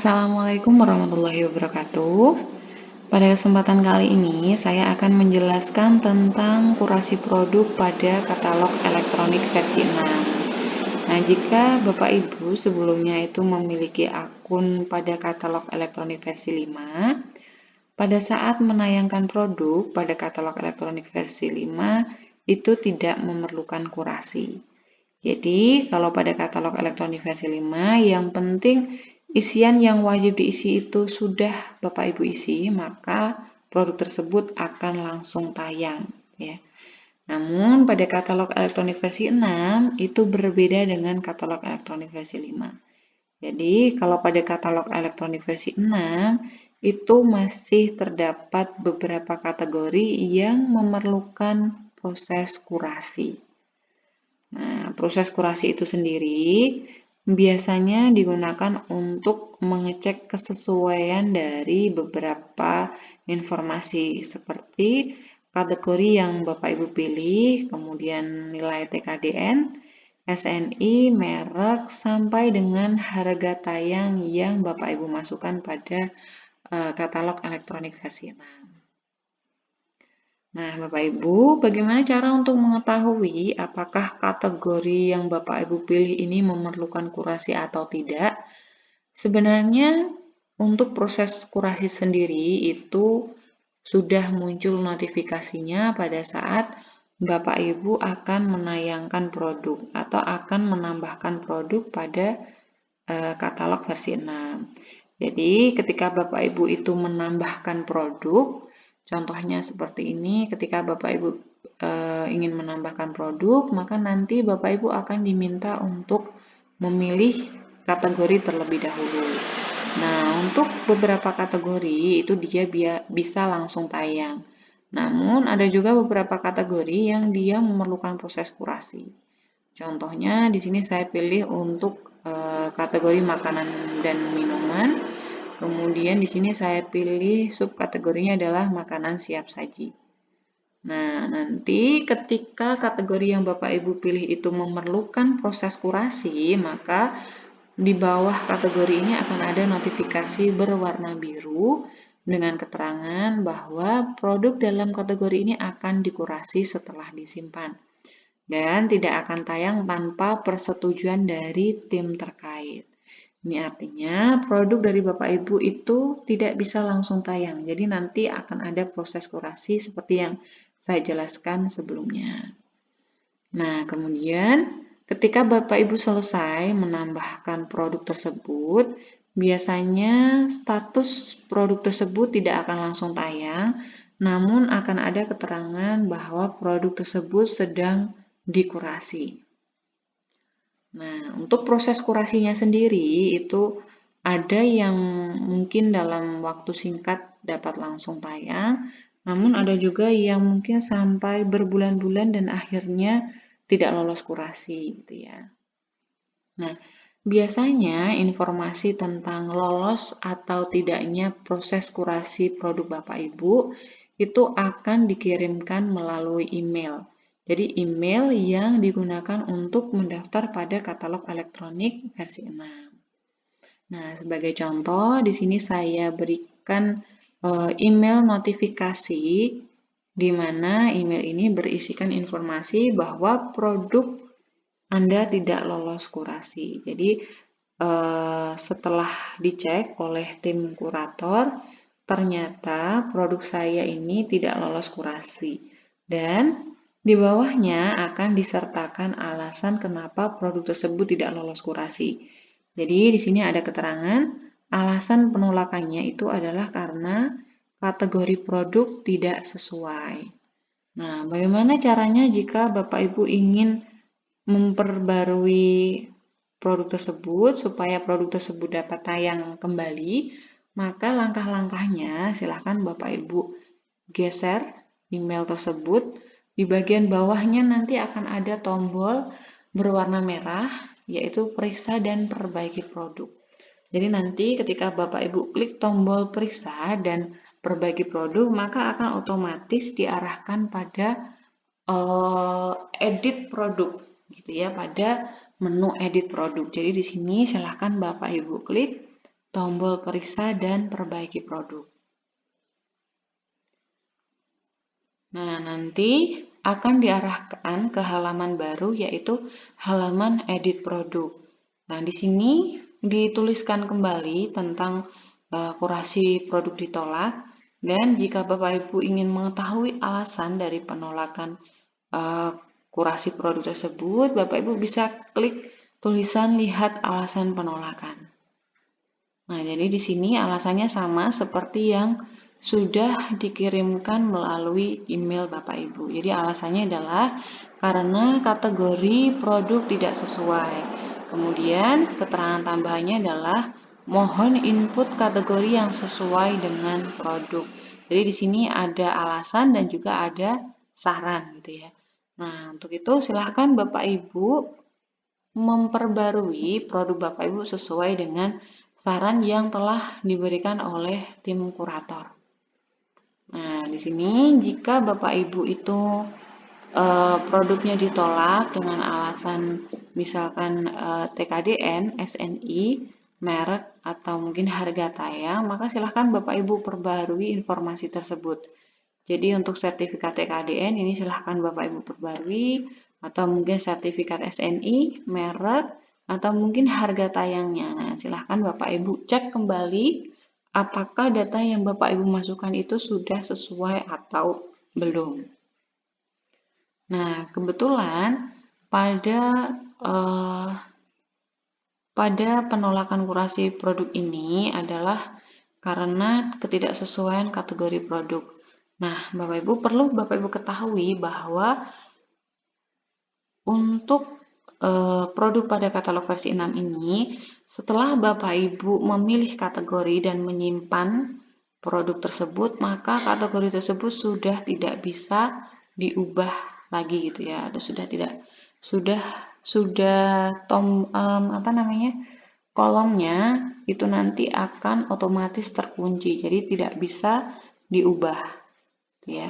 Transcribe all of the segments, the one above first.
Assalamualaikum warahmatullahi wabarakatuh. Pada kesempatan kali ini, saya akan menjelaskan tentang kurasi produk pada katalog elektronik versi 6. Nah, jika Bapak Ibu sebelumnya itu memiliki akun pada katalog elektronik versi 5, pada saat menayangkan produk pada katalog elektronik versi 5, itu tidak memerlukan kurasi. Jadi, kalau pada katalog elektronik versi 5, yang penting isian yang wajib diisi itu sudah Bapak Ibu isi, maka produk tersebut akan langsung tayang, ya. Namun, pada katalog elektronik versi 6, itu berbeda dengan katalog elektronik versi 5. Jadi, kalau pada katalog elektronik versi 6, itu masih terdapat beberapa kategori yang memerlukan proses kurasi. Nah, proses kurasi itu sendiri biasanya digunakan untuk mengecek kesesuaian dari beberapa informasi seperti kategori yang Bapak Ibu pilih, kemudian nilai TKDN, SNI, merek, sampai dengan harga tayang yang Bapak Ibu masukkan pada katalog elektronik versi 6. Nah, Bapak Ibu, bagaimana cara untuk mengetahui apakah kategori yang Bapak Ibu pilih ini memerlukan kurasi atau tidak? Sebenarnya untuk proses kurasi sendiri itu sudah muncul notifikasinya pada saat Bapak Ibu akan menayangkan produk atau akan menambahkan produk pada katalog versi 6. Jadi, ketika Bapak Ibu itu menambahkan produk, contohnya seperti ini, ketika Bapak Ibu ingin menambahkan produk, maka nanti Bapak Ibu akan diminta untuk memilih kategori terlebih dahulu. Nah, untuk beberapa kategori itu dia bisa langsung tayang. Namun, ada juga beberapa kategori yang dia memerlukan proses kurasi. Contohnya, di sini saya pilih untuk kategori makanan dan minuman. Kemudian di sini saya pilih subkategorinya adalah makanan siap saji. Nah, nanti ketika kategori yang Bapak Ibu pilih itu memerlukan proses kurasi, maka di bawah kategori ini akan ada notifikasi berwarna biru dengan keterangan bahwa produk dalam kategori ini akan dikurasi setelah disimpan dan tidak akan tayang tanpa persetujuan dari tim terkait. Ini artinya produk dari Bapak Ibu itu tidak bisa langsung tayang. Jadi nanti akan ada proses kurasi seperti yang saya jelaskan sebelumnya. Nah, kemudian ketika Bapak Ibu selesai menambahkan produk tersebut, biasanya status produk tersebut tidak akan langsung tayang, namun akan ada keterangan bahwa produk tersebut sedang dikurasi. Nah, untuk proses kurasinya sendiri itu ada yang mungkin dalam waktu singkat dapat langsung tayang, namun ada juga yang mungkin sampai berbulan-bulan dan akhirnya tidak lolos kurasi gitu ya. Nah, biasanya informasi tentang lolos atau tidaknya proses kurasi produk Bapak Ibu itu akan dikirimkan melalui email. Jadi email yang digunakan untuk mendaftar pada katalog elektronik versi 6. Nah, sebagai contoh di sini saya berikan email notifikasi di mana email ini berisikan informasi bahwa produk Anda tidak lolos kurasi. Jadi setelah dicek oleh tim kurator, ternyata produk saya ini tidak lolos kurasi. Dan di bawahnya akan disertakan alasan kenapa produk tersebut tidak lolos kurasi. Jadi di sini ada keterangan alasan penolakannya itu adalah karena kategori produk tidak sesuai. Nah, bagaimana caranya jika Bapak Ibu ingin memperbarui produk tersebut supaya produk tersebut dapat tayang kembali? Maka langkah-langkahnya silahkan Bapak Ibu geser email tersebut. Di bagian bawahnya nanti akan ada tombol berwarna merah, yaitu periksa dan perbaiki produk. Jadi nanti ketika Bapak Ibu klik tombol periksa dan perbaiki produk, maka akan otomatis diarahkan pada edit produk, gitu ya, pada menu edit produk. Jadi di sini silahkan Bapak Ibu klik tombol periksa dan perbaiki produk. Nah, nanti akan diarahkan ke halaman baru yaitu halaman edit produk. Nah, di sini dituliskan kembali tentang kurasi produk ditolak, dan jika Bapak Ibu ingin mengetahui alasan dari penolakan kurasi produk tersebut, Bapak Ibu bisa klik tulisan lihat alasan penolakan. Nah, jadi di sini alasannya sama seperti yang sudah dikirimkan melalui email Bapak Ibu. Jadi alasannya adalah karena kategori produk tidak sesuai. Kemudian keterangan tambahannya adalah mohon input kategori yang sesuai dengan produk. Jadi di sini ada alasan dan juga ada saran gitu ya. Nah, untuk itu silahkan Bapak Ibu memperbarui produk Bapak Ibu sesuai dengan saran yang telah diberikan oleh tim kurator. Nah, di sini jika Bapak Ibu itu produknya ditolak dengan alasan misalkan TKDN, SNI, merek, atau mungkin harga tayang, maka silahkan Bapak Ibu perbarui informasi tersebut. Jadi untuk sertifikat TKDN ini silahkan Bapak Ibu perbarui, atau mungkin sertifikat SNI, merek, atau mungkin harga tayangnya. Nah, silahkan Bapak Ibu cek kembali apakah data yang Bapak Ibu masukkan itu sudah sesuai atau belum. Nah, kebetulan pada penolakan kurasi produk ini adalah karena ketidaksesuaian kategori produk. Nah, Bapak Ibu perlu Bapak Ibu ketahui bahwa untuk produk pada katalog versi 6 ini, setelah Bapak Ibu memilih kategori dan menyimpan produk tersebut, maka kategori tersebut sudah tidak bisa diubah lagi gitu ya, atau kolomnya itu nanti akan otomatis terkunci, jadi tidak bisa diubah ya.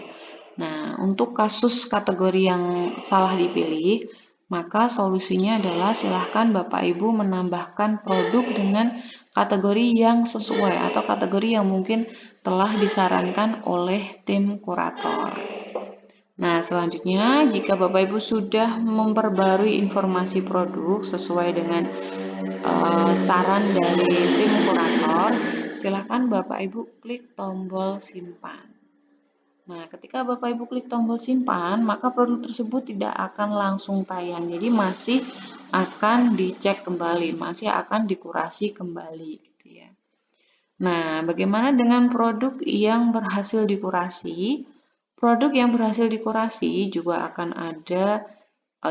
Nah, untuk kasus kategori yang salah dipilih, maka solusinya adalah silahkan Bapak Ibu menambahkan produk dengan kategori yang sesuai atau kategori yang mungkin telah disarankan oleh tim kurator. Nah, selanjutnya jika Bapak Ibu sudah memperbarui informasi produk sesuai dengan saran dari tim kurator, silahkan Bapak Ibu klik tombol simpan. Nah, ketika Bapak Ibu klik tombol simpan, maka produk tersebut tidak akan langsung tayang. Jadi masih akan dicek kembali, masih akan dikurasi kembali gitu ya. Nah, bagaimana dengan produk yang berhasil dikurasi? Produk yang berhasil dikurasi juga akan ada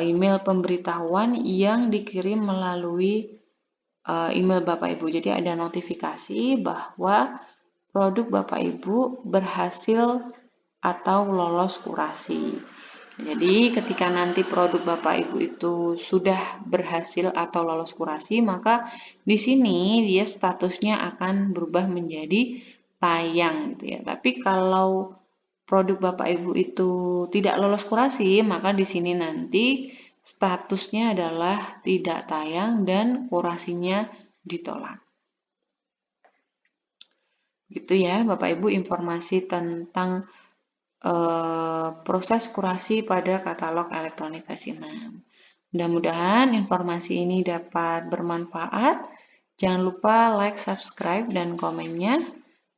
email pemberitahuan yang dikirim melalui email Bapak Ibu. Jadi ada notifikasi bahwa produk Bapak Ibu berhasil atau lolos kurasi. Jadi ketika nanti produk Bapak Ibu itu sudah berhasil atau lolos kurasi, maka di sini dia statusnya akan berubah menjadi tayang gitu ya. Tapi kalau produk Bapak Ibu itu tidak lolos kurasi, maka di sini nanti statusnya adalah tidak tayang dan kurasinya ditolak. Gitu ya Bapak Ibu informasi tentang proses kurasi pada katalog elektronik versi 6. Mudah-mudahan informasi ini dapat bermanfaat. Jangan lupa like, subscribe, dan komennya.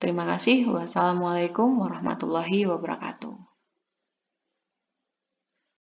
Terima kasih. Wassalamualaikum warahmatullahi wabarakatuh.